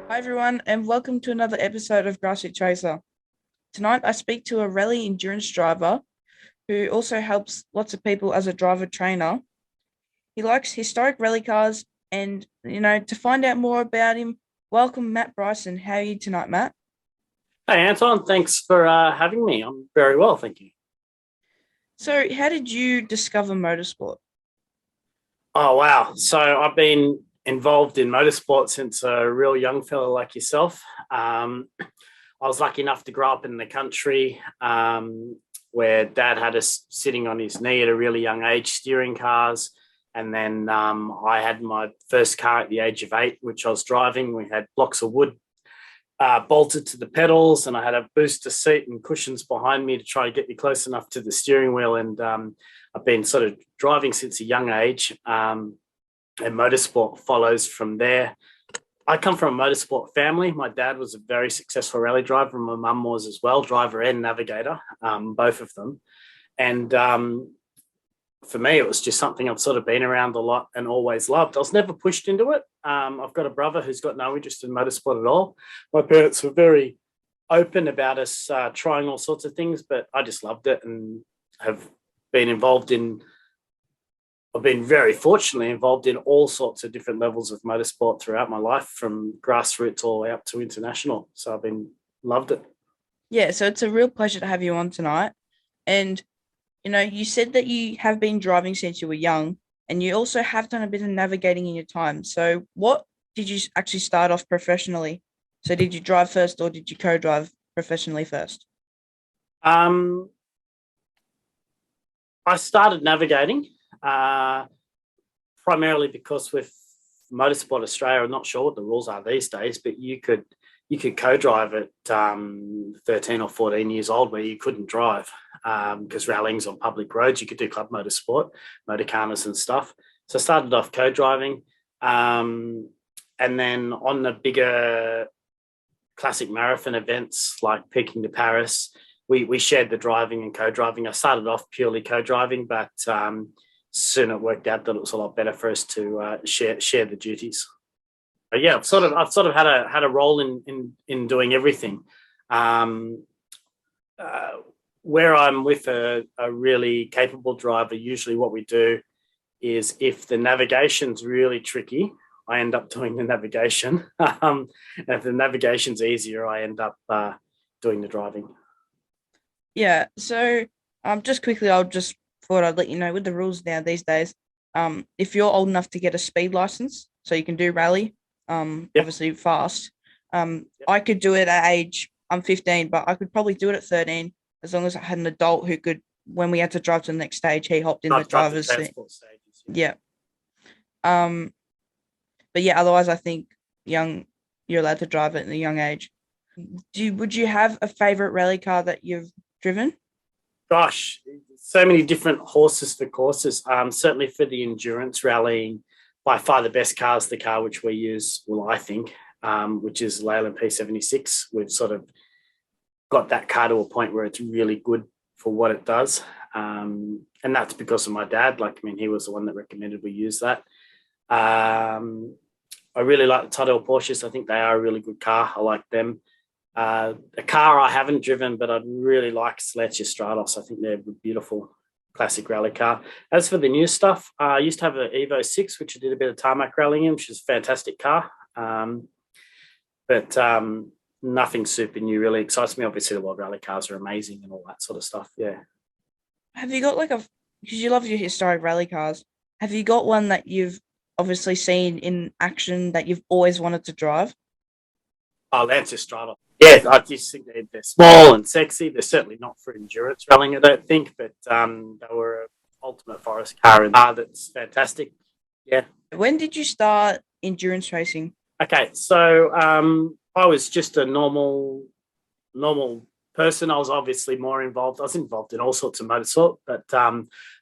Hi everyone, and welcome to another episode of Grassroots Racer. Tonight I speak to a rally endurance driver who also helps lots of people as a driver trainer. He likes historic rally cars, and to find out more about him, welcome Matt Bryson. How are you tonight, Matt? Hey, Anton, thanks for having me. I'm very well, thank you. So, how did you discover motorsport? Oh, wow. So I've been involved in motorsport since a real young fella like yourself. I was lucky enough to grow up in the country where dad had us sitting on his knee at a really young age, steering cars. And then I had my first car at the age of 8, which I was driving. We had blocks of wood bolted to the pedals, and I had a booster seat and cushions behind me to try to get me close enough to the steering wheel. And I've been sort of driving since a young age, and motorsport follows from there. I come from a motorsport family. My dad was a very successful rally driver, and my mum was as well, driver and navigator, both of them. And for me, it was just something I've sort of been around a lot and always loved. I was never pushed into it. I've got a brother who's got no interest in motorsport at all. My parents were very open about us trying all sorts of things, but I just loved it and have been involved in. I've been very fortunately involved in all sorts of different levels of motorsport throughout my life, from grassroots all the way up to international. So I've been loved it. Yeah, so it's a real pleasure to have you on tonight. And you said that you have been driving since you were young, and you also have done a bit of navigating in your time. So, what did you actually start off professionally? So, did you drive first, or did you co-drive professionally first? Um, I started navigating uh, primarily because with Motorsport Australia, I'm not sure what the rules are these days, but you could co-drive at 13 or 14 years old, where you couldn't drive because rallying's on public roads. You could do club motorsport, motorcarners and stuff. So I started off co-driving, and then on the bigger classic marathon events like Peking to Paris, we shared the driving and co-driving. I started off purely co-driving, but soon it worked out that it was a lot better for us to share the duties. But yeah, I've sort of had a role in doing everything. Um, uh, where I'm with a really capable driver, usually what we do is, if the navigation's really tricky, I end up doing the navigation. And if the navigation's easier, I end up doing the driving. Yeah. So, just quickly, I'll just thought I'd let you know with the rules now these days. If you're old enough to get a speed license, so you can do rally, Yep. obviously fast. Yep. I could do it at age. I'm 15, but I could probably do it at 13 as long as I had an adult who could. When we had to drive to the next stage, he hopped in the Drive the driver's seat. transport stages. Yeah. Yeah. Um, but yeah, otherwise, I think young you're allowed to drive it at a young age. Would you have a favorite rally car that you've driven? Gosh, so many different horses for courses. Certainly for the endurance rallying, by far the best car is the car which we use, well, I think, which is Leyland P76. We've sort of got that car to a point where it's really good for what it does. And that's because of my dad. Like, I mean, he was the one that recommended we use that. Um, I really like the Tyrrell Porsches. I think they are a really good car. I like them. A car I haven't driven, but I'd really like Lancia Stratos. I think they're a beautiful classic rally car. As for the new stuff, I used to have an Evo 6, which I did a bit of tarmac rallying in, which is a fantastic car. But nothing super new really excites me. Obviously, the World Rally cars are amazing and all that sort of stuff. Yeah. Have you got like a because you love your historic rally cars? Have you got one that you've obviously seen in action that you've always wanted to drive? Oh, Lancia Stratos. Yeah, I just think they're small and sexy. They're certainly not for endurance rallying, I don't think, but they were an ultimate forest car, and that's fantastic. Yeah. When did you start endurance racing? Okay, so I was just a normal person. I was obviously more involved. I was involved in all sorts of motorsport, but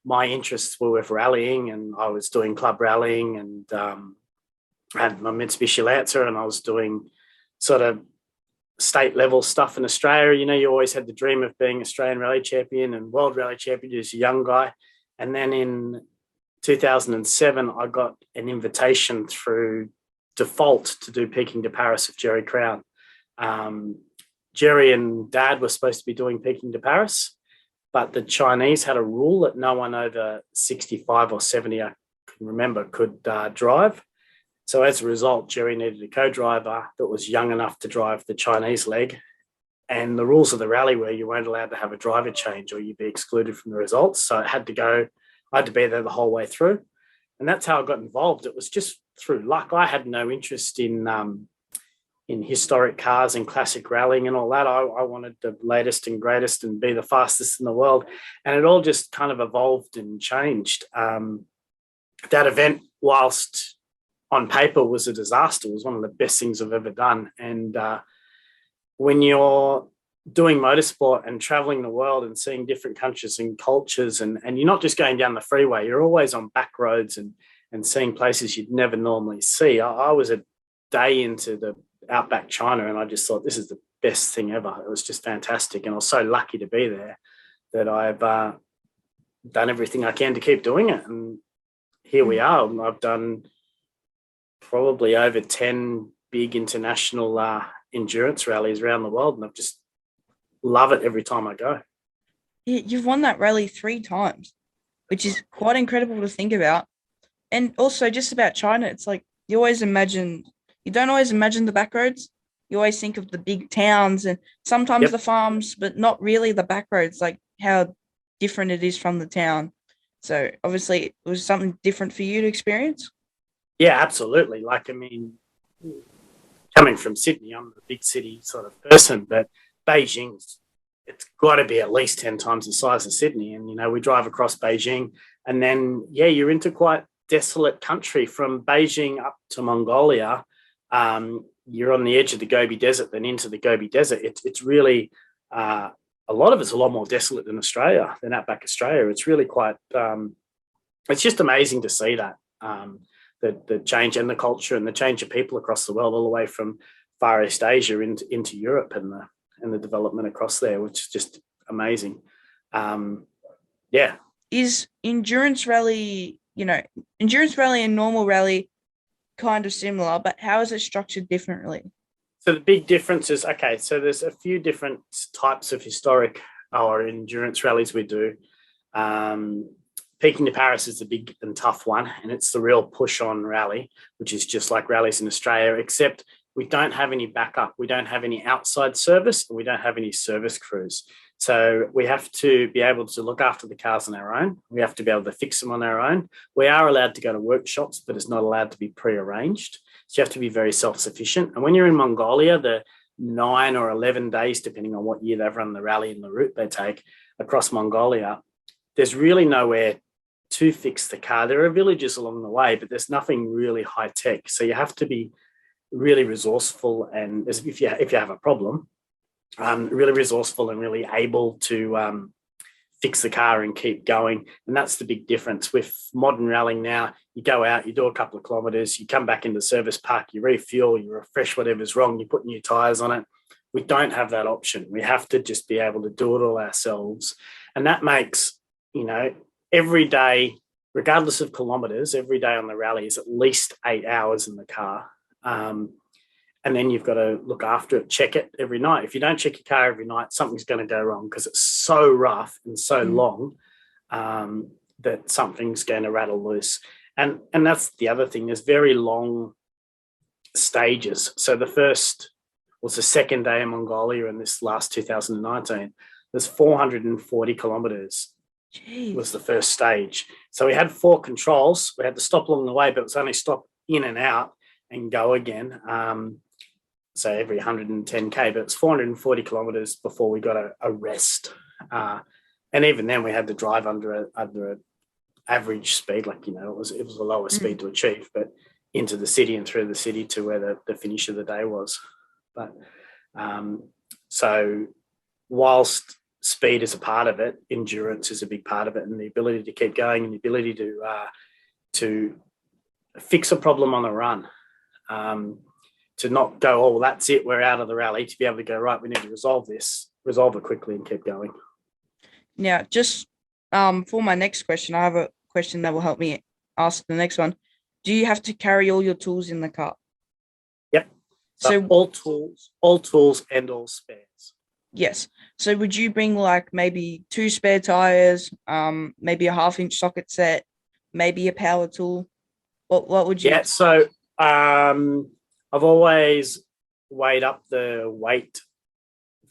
my interests were with rallying, and I was doing club rallying, and I had my Mitsubishi Lancer, and I was doing sort of state level stuff in Australia. You know, you always had the dream of being Australian rally champion and world rally champion as a young guy. And then in 2007, I got an invitation through default to do Peking to Paris with Jerry Crown. Jerry and Dad were supposed to be doing Peking to Paris, but the Chinese had a rule that no one over 65 or 70, I can remember, could drive. So as a result, Jerry needed a co-driver that was young enough to drive the Chinese leg. And the rules of the rally were you weren't allowed to have a driver change or you'd be excluded from the results. So I had to be there the whole way through. And that's how I got involved. It was just through luck. I had no interest in historic cars and classic rallying and all that. I wanted the latest and greatest and be the fastest in the world. And it all just kind of evolved and changed. That event, whilst on paper was a disaster, was one of the best things I've ever done. And when you're doing motorsport and traveling the world and seeing different countries and cultures, and you're not just going down the freeway, you're always on back roads and seeing places you'd never normally see. I was a day into the outback China and I just thought this is the best thing ever. It was just fantastic. And I was so lucky to be there that I've done everything I can to keep doing it. And here we are. I've done probably over 10 big international endurance rallies around the world, and I just love it every time I go. You've won that rally 3 times, which is quite incredible to think about. And also just about China, it's like you don't always imagine the back roads. You always think of the big towns and sometimes the farms, but not really the back roads, like how different it is from the town. So obviously it was something different for you to experience. Yeah, absolutely. Like, I mean, coming from Sydney, I'm a big city sort of person, but Beijing, it's got to be at least 10 times the size of Sydney. And, we drive across Beijing and then, you're into quite desolate country from Beijing up to Mongolia. You're on the edge of the Gobi Desert, then into the Gobi Desert. It's really, a lot of it's a lot more desolate than Australia, than outback Australia. It's really quite, it's just amazing to see that. The change and the culture and the change of people across the world, all the way from Far East Asia into Europe and the development across there, which is just amazing. Is endurance rally and normal rally kind of similar, but how is it structured differently? So the big difference is, so there's a few different types of historic or endurance rallies we do. Peking to Paris is the big and tough one, and it's the real push-on rally, which is just like rallies in Australia, except we don't have any backup. We don't have any outside service, and we don't have any service crews. So we have to be able to look after the cars on our own. We have to be able to fix them on our own. We are allowed to go to workshops, but it's not allowed to be pre-arranged. So you have to be very self-sufficient. And when you're in Mongolia, the 9 or 11 days, depending on what year they've run the rally and the route they take across Mongolia, there's really nowhere to fix the car. There are villages along the way, but there's nothing really high tech. So you have to be really resourceful, and if you have a problem, really resourceful and really able to fix the car and keep going. And that's the big difference with modern rallying now. You go out, you do a couple of kilometres, you come back into the service park, you refuel, you refresh whatever's wrong, you put new tyres on it. We don't have that option. We have to just be able to do it all ourselves. And that makes, every day, regardless of kilometres, every day on the rally is at least 8 hours in the car. And then you've got to look after it, check it every night. If you don't check your car every night, something's going to go wrong because it's so rough and so long that something's going to rattle loose. And that's the other thing. There's very long stages. So the second day in Mongolia in this last 2019, there's 440 kilometres. Jeez. Was the first stage. So we had 4 controls. We had to stop along the way, but it was only stop in and out and go again. So every 110K, but it's 440 kilometres before we got a rest. And even then we had to drive under a average speed, it was a lower speed to achieve, but into the city and through the city to where the finish of the day was. But so whilst speed is a part of it, endurance is a big part of it, and the ability to keep going and the ability to fix a problem on the run, to not go, oh, well, that's it, we're out of the rally, to be able to go, right, we need to resolve it quickly and keep going. Now, just for my next question, I have a question that will help me ask the next one. Do you have to carry all your tools in the car? So So all tools and all spares. yes. So would you bring like maybe 2 spare tires, maybe a 1/2 inch socket set, maybe a power tool? What would you? Yeah. So I've always weighed up the weight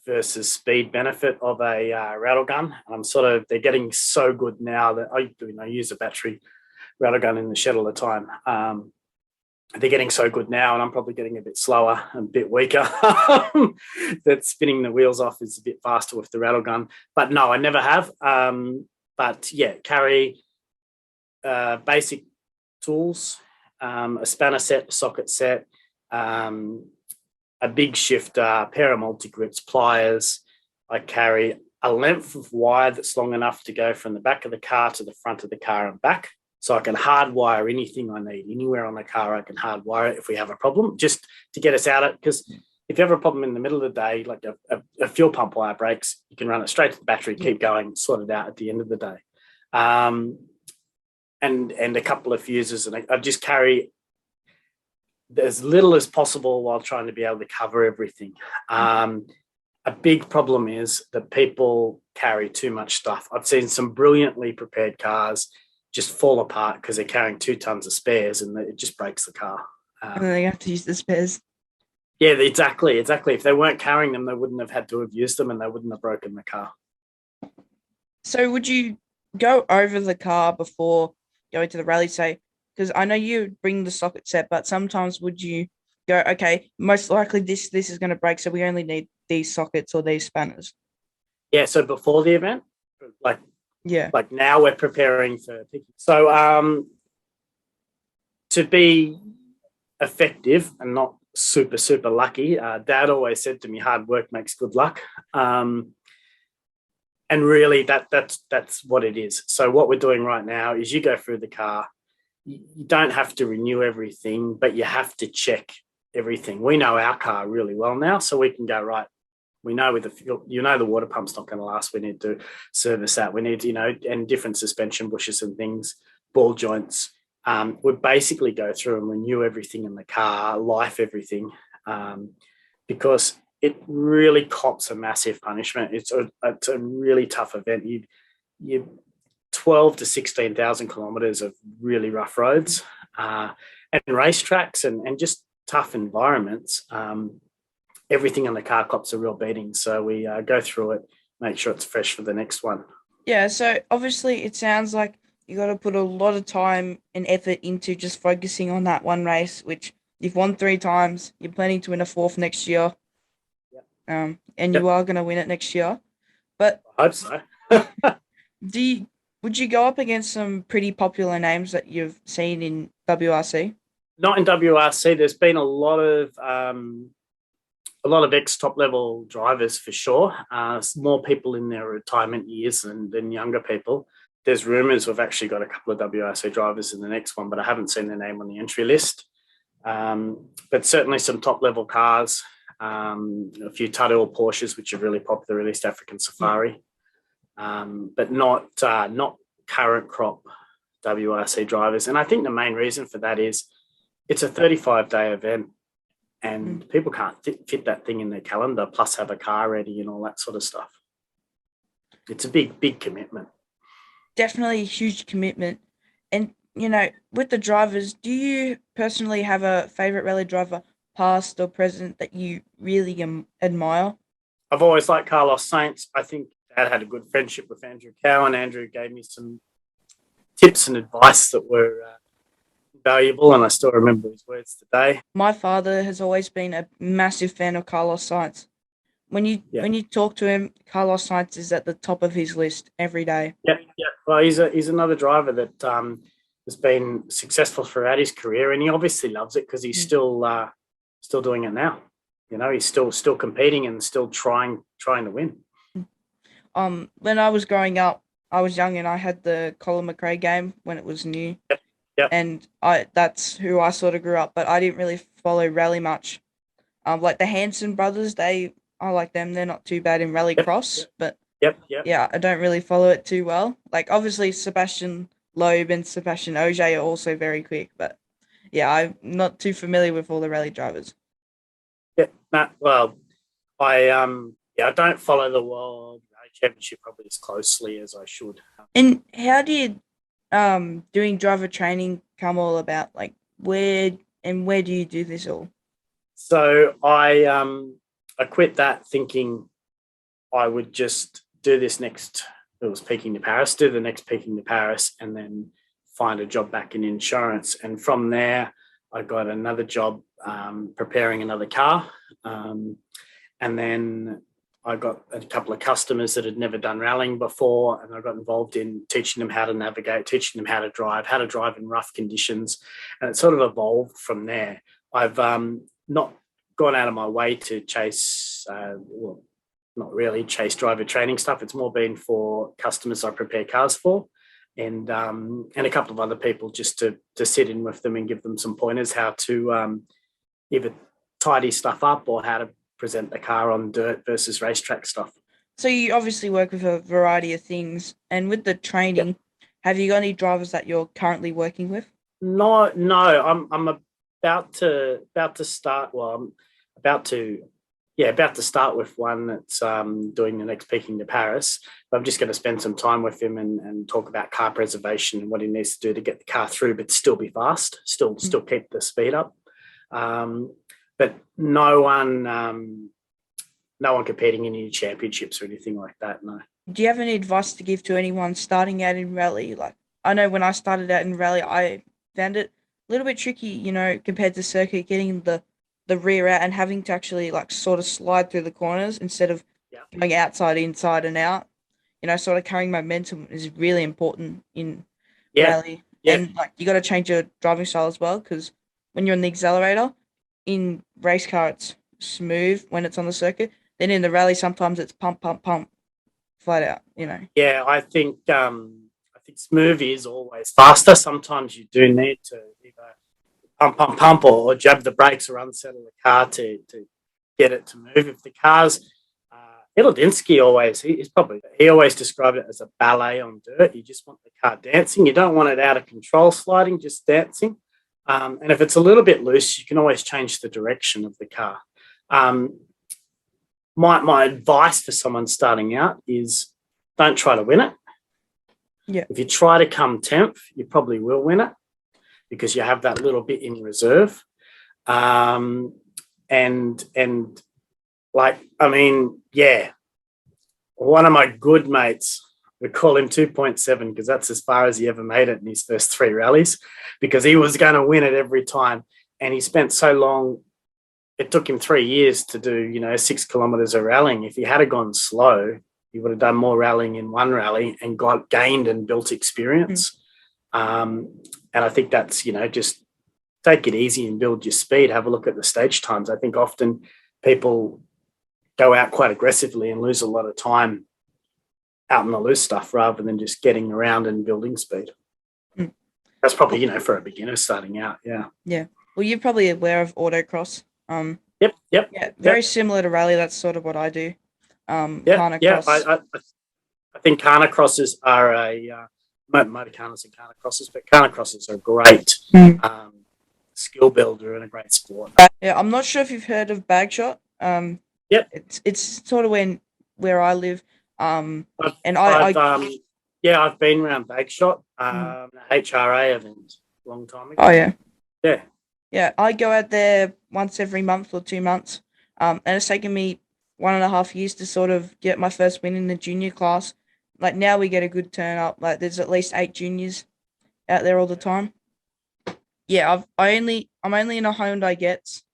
versus speed benefit of a rattle gun. They're getting so good now that I use a battery rattle gun in the shed all the time. They're getting so good now, and I'm probably getting a bit slower and a bit weaker. That spinning the wheels off is a bit faster with the rattle gun. But no, I never have. But yeah, carry basic tools, a spanner set, a socket set, a big shifter, a pair of multi-grips, pliers. I carry a length of wire that's long enough to go from the back of the car to the front of the car and back. So I can hardwire anything I need. Anywhere on the car, I can hardwire it if we have a problem, just to get us out of it. Because if you have a problem in the middle of the day, like a fuel pump wire breaks, you can run it straight to the battery, keep going, sort it out at the end of the day. And a couple of fuses. And I just carry as little as possible while trying to be able to cover everything. A big problem is that people carry too much stuff. I've seen some brilliantly prepared cars just fall apart because they're carrying 2 tons of spares, and it just breaks the car. And then you have to use the spares. Yeah, exactly. If they weren't carrying them, they wouldn't have had to have used them, and they wouldn't have broken the car. So would you go over the car before going to the rally, say? Because I know you bring the socket set, but sometimes would you go, okay, most likely this is going to break, so we only need these sockets or these spanners? Yeah, so before the event, like now we're preparing for Peking. So to be effective and not super, super lucky, Dad always said to me, hard work makes good luck. And really that's what it is. So what we're doing right now is you go through the car, you don't have to renew everything, but you have to check everything. We know our car really well now, so we can go, right, we know with the fuel, the water pump's not going to last. We need to service that. We need to, and different suspension bushes and things, ball joints. We basically go through and renew everything in the car, life everything, because it really cops a massive punishment. It's a really tough event. You 12 to 16,000 kilometres of really rough roads and racetracks and just tough environments. Everything on the car cops a real beating. So we go through it, make sure it's fresh for the next one. Yeah, so obviously it sounds like you got to put a lot of time and effort into just focusing on that one race, which you've won 3 times. You're planning to win a 4th next year. Yep. And you are going to win it next year. But I hope so. would you go up against some pretty popular names that you've seen in WRC? Not in WRC. There's been a lot of ex-top level drivers for sure. More people in their retirement years than younger people. There's rumours we've actually got a couple of WRC drivers in the next one, but I haven't seen their name on the entry list. But certainly some top level cars, a few Tuttle Porsches, which are really popular in East African Safari, but not current crop WRC drivers. And I think the main reason for that is it's a 35-day event. And people can't fit that thing in their calendar, plus have a car ready and all that sort of stuff. It's a big, big commitment. Definitely a huge commitment. And, with the drivers, do you personally have a favourite rally driver, past or present, that you really admire? I've always liked Carlos Sainz. I think Dad had a good friendship with Andrew Cowan. Andrew gave me some tips and advice that were valuable, and I still remember his words today. My father has always been a massive fan of Carlos Sainz. When you talk to him, Carlos Sainz is at the top of his list every day. Yeah. Well, he's another driver that has been successful throughout his career, and he obviously loves it because he's still doing it now. He's still competing and still trying to win. When I was growing up, I was young and I had the Colin McRae game when it was new. Yep. And that's who I sort of grew up, but I didn't really follow rally much. Like the Hanson brothers, I like them. They're not too bad in rallycross, but yeah, I don't really follow it too well. Like obviously Sebastian Loeb and Sebastian Ogier are also very quick, but yeah, I'm not too familiar with all the rally drivers. Yeah, Matt. Well, I don't follow the World Rally Championship probably as closely as I should. And how did doing driver training come all about? Like where do you do this all? So I quit that thinking I would just do this next. It was Peking to Paris. Do the next Peking to Paris, and then find a job back in insurance. And from there, I got another job preparing another car, and then I got a couple of customers that had never done rallying before, and I got involved in teaching them how to navigate, teaching them how to drive in rough conditions, and it sort of evolved from there. I've not gone out of my way to chase, well, not really chase driver training stuff. It's more been for customers I prepare cars for, and a couple of other people just to sit in with them and give them some pointers how to either tidy stuff up or how to present the car on dirt versus racetrack stuff. So you obviously work with a variety of things, and with the training, Yep. have you got any drivers that you're currently working with? No, I'm about to start. Well, I'm about to start with one that's doing the next Peking to Paris. But I'm just going to spend some time with him and talk about car preservation and what he needs to do to get the car through, but still be fast, still keep the speed up. But no one competing in any championships or anything like that. No. Do you have any advice to give to anyone starting out in rally? Like, I know when I started out in rally, I found it a little bit tricky, compared to circuit, getting the rear out and having to actually like sort of slide through the corners instead of going outside, inside, and out. Sort of carrying momentum is really important in rally. Yeah. And like you got to change your driving style as well, because when you're on the accelerator, in race car it's smooth when it's on the circuit. Then in the rally, sometimes it's pump, pump, pump, flat out. Yeah, I think smooth is always faster. Sometimes you do need to either pump or jab the brakes or unsettle the car to get it to move. If the car's Ilodinsky he always described it as a ballet on dirt. You just want the car dancing. You don't want it out of control sliding, just dancing. And if it's a little bit loose, you can always change the direction of the car. My advice for someone starting out is don't try to win it. Yeah. If you try to come 10th, you probably will win it because you have that little bit in reserve. One of my good mates, we call him 2.7 because that's as far as he ever made it in his first 3 rallies, because he was going to win it every time. And he spent so long, it took him 3 years to do, 6 kilometers of rallying. If he had gone slow, he would have done more rallying in one rally and gained and built experience. And I think that's, just take it easy and build your speed. Have a look at the stage times. I think often people go out quite aggressively and lose a lot of time out in the loose stuff rather than just getting around and building speed. That's probably, for a beginner starting out. Yeah. Yeah. Well, you're probably aware of autocross. Yep. Yeah, very similar to rally. That's sort of what I do. I think carnacrosses are motor carners and carnacrosses, but carnacrosses are a great skill builder and a great sport. Yeah, I'm not sure if you've heard of Bagshot. Yep. It's sort of where I live. I've been around Bagshot, HRA event a long time ago. Oh yeah. Yeah. Yeah, I go out there once every month or 2 months. And it's taken me 1.5 years to sort of get my first win in the junior class. Like now we get a good turn up. Like there's at least 8 juniors out there all the time. Yeah, I'm only in a Hyundai Getz,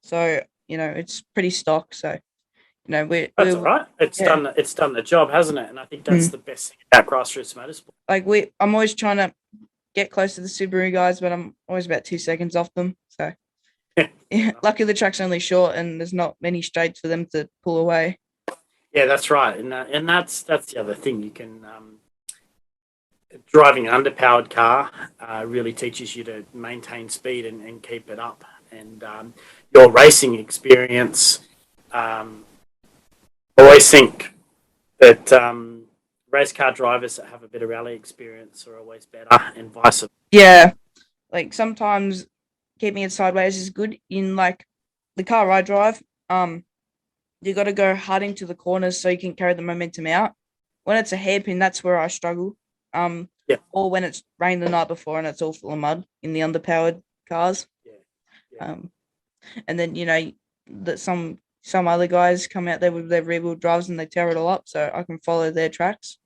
so it's pretty stock. So that's all right. It's done the job, hasn't it? And I think that's the best thing about Grassroots Motorsport. Like I'm always trying to get close to the Subaru guys, but I'm always about 2 seconds off them. So yeah, luckily the track's only short and there's not many straights for them to pull away. Yeah, that's right, and that's the other thing. You can driving an underpowered car really teaches you to maintain speed and keep it up, and your racing experience. I always think that race car drivers that have a bit of rally experience are always better, and vice versa. Yeah, like sometimes keeping it sideways is good. In like the car I drive, You got to go hard into the corners so you can carry the momentum out. When it's a hairpin, that's where I struggle. Yeah. Or when it's rained the night before and it's all full of mud in the underpowered cars. Yeah. And then that some other guys come out there with their rear wheel drives and they tear it all up, so I can follow their tracks.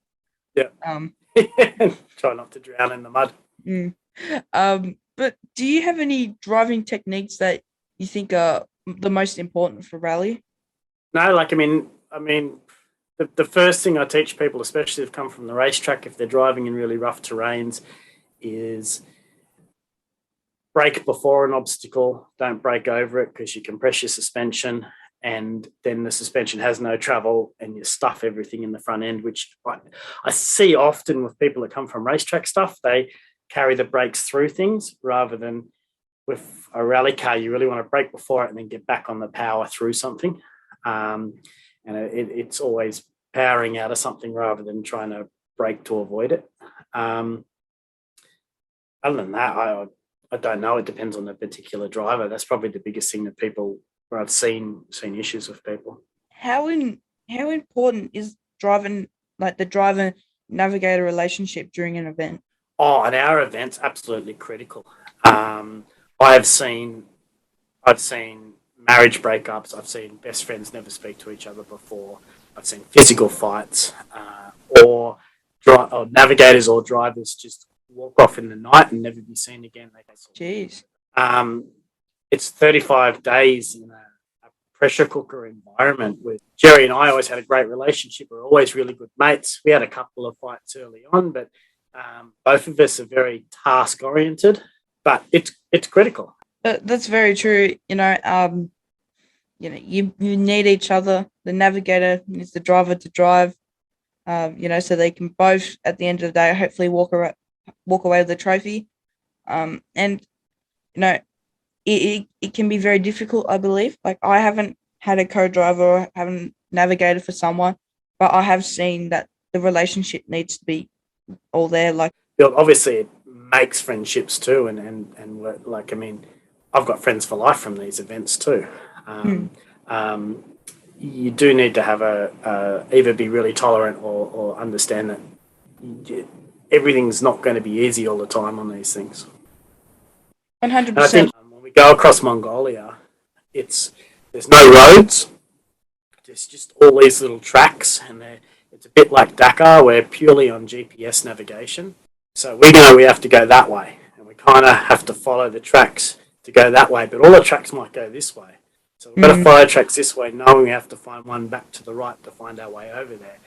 Yeah. Try not to drown in the mud. But do you have any driving techniques that you think are the most important for rally? No, like I mean, the first thing I teach people, especially if they come from the racetrack, if they're driving in really rough terrains, is brake before an obstacle. Don't brake over it because you compress your suspension, and then the suspension has no travel, and you stuff everything in the front end. Which I see often with people that come from racetrack stuff. They carry the brakes through things rather than with a rally car. You really want to brake before it and then get back on the power through something. And it's always powering out of something rather than trying to brake to avoid it. Other than that, I don't know. It depends on the particular driver. That's probably the biggest thing that people, where I've seen issues with people. How important is driving, like the driver navigator relationship during an event? Oh, and our events, absolutely critical. I've seen marriage breakups. I've seen best friends never speak to each other before. I've seen physical fights, or navigators or drivers just walk off in the night and never be seen again. Jeez. It's 35 days in a pressure cooker environment. With Jerry and I always had a great relationship. We're always really good mates. We had a couple of fights early on, but both of us are very task oriented. But it's critical. That's very true. You need each other. The navigator needs the driver to drive. So they can both, at the end of the day, hopefully walk away with the trophy. It can be very difficult, I believe. Like, I haven't had a co-driver or haven't navigated for someone, but I have seen that the relationship needs to be all there. Like, obviously, it makes friendships too, and like, I mean, I've got friends for life from these events too. You do need to have either be really tolerant or understand that everything's not going to be easy all the time on these things. 100%. And I think when we go across Mongolia, there's no roads. There's just all these little tracks, and it's a bit like Dakar. We're purely on GPS navigation. So we know we have to go that way, and we kind of have to follow the tracks to go that way, but all the tracks might go this way. So we've got to follow tracks this way, knowing we have to find one back to the right to find our way over there.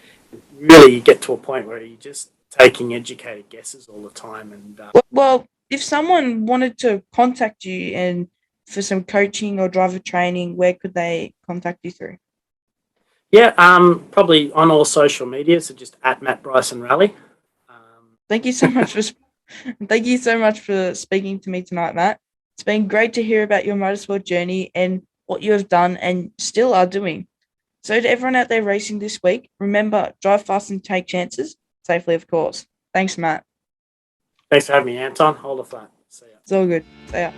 Really, you get to a point where you're just taking educated guesses all the time. And well, if someone wanted to contact you and for some coaching or driver training, where could they contact you through? Yeah, probably on all social media, so just at Matt Bryson Rally. Thank you so much for speaking to me tonight, Matt. It's been great to hear about your motorsport journey and what you have done and still are doing. So to everyone out there racing this week, remember, drive fast and take chances, safely, of course. Thanks, Matt. Thanks for having me, Anton. Hold the flat. See ya. It's all good. See ya.